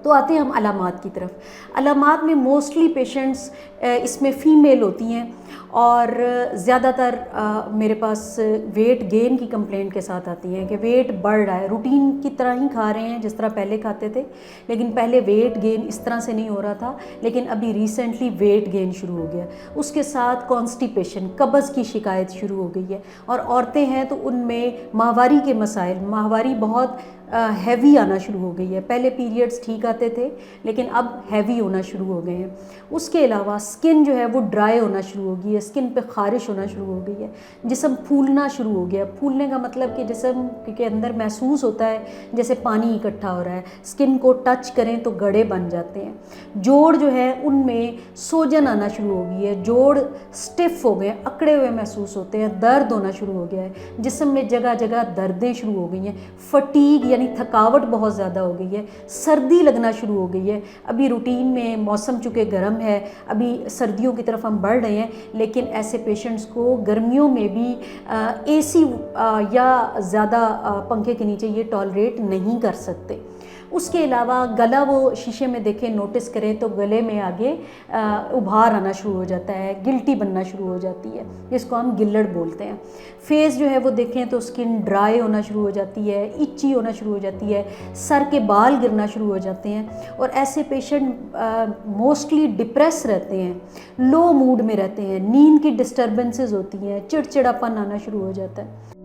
तो आते हैं हम अलामात की तरफ। अलामात में मोस्टली पेशेंट्स इसमें फ़ीमेल होती हैं और ज़्यादातर मेरे पास वेट गेन की कंप्लेंट के साथ आती हैं कि वेट बढ़ रहा है, रूटीन की तरह ही खा रहे हैं जिस तरह पहले खाते थे, लेकिन पहले वेट गेन इस तरह से नहीं हो रहा था, लेकिन अभी रिसेंटली वेट गेन शुरू हो गया। उसके साथ कॉन्स्टिपेशन, कब्ज़ की शिकायत शुरू हो गई है। और औरतें हैं तो उनमें माहवारी के मसाइल, माहवारी बहुत हैवी आना शुरू हो गई है। पहले पीरियड्स ठीक आते थे लेकिन अब हैवी होना शुरू हो गए हैं। उसके अलावा स्किन जो है वो ड्राई होना शुरू हो गई है, स्किन पे ख़ारिश होना शुरू हो गई है, जिस्म फूलना शुरू हो गया। फूलने का मतलब कि जिस्म के अंदर महसूस होता है जैसे पानी इकट्ठा हो रहा है, स्किन को टच करें तो गड़े बन जाते हैं। जोड़ जो है उनमें सोजन आना शुरू हो गई है, जोड़ स्टिफ हो गए, अकड़े हुए महसूस होते हैं, दर्द होना शुरू हो गया है, जिस्म में जगह जगह दर्दें शुरू हो गई हैं, फटीग यानी थकावट बहुत ज़्यादा हो गई है, सर्दी लगना शुरू हो गई है। अभी रूटीन में मौसम चूँकि गर्म है, अभी सर्दियों की तरफ हम बढ़ रहे हैं, लेकिन ऐसे पेशेंट्स को गर्मियों में भी एसी या ज़्यादा पंखे के नीचे ये टॉलरेट नहीं कर सकते। उसके अलावा गला वो शीशे में देखें, नोटिस करें तो गले में आगे उभार आना शुरू हो जाता है, गिल्टी बनना शुरू हो जाती है, जिसको हम गिल्लड़ बोलते हैं। फेस जो है वो देखें तो स्किन ड्राई होना शुरू हो जाती है, इच्ची होना शुरू हो जाती है, सर के बाल गिरना शुरू हो जाते हैं। और ऐसे पेशेंट मोस्टली डिप्रेस रहते हैं, लो मूड में रहते हैं, नींद की डिस्टर्बेंसेस होती हैं, चिड़चिड़ापन आना शुरू हो जाता है।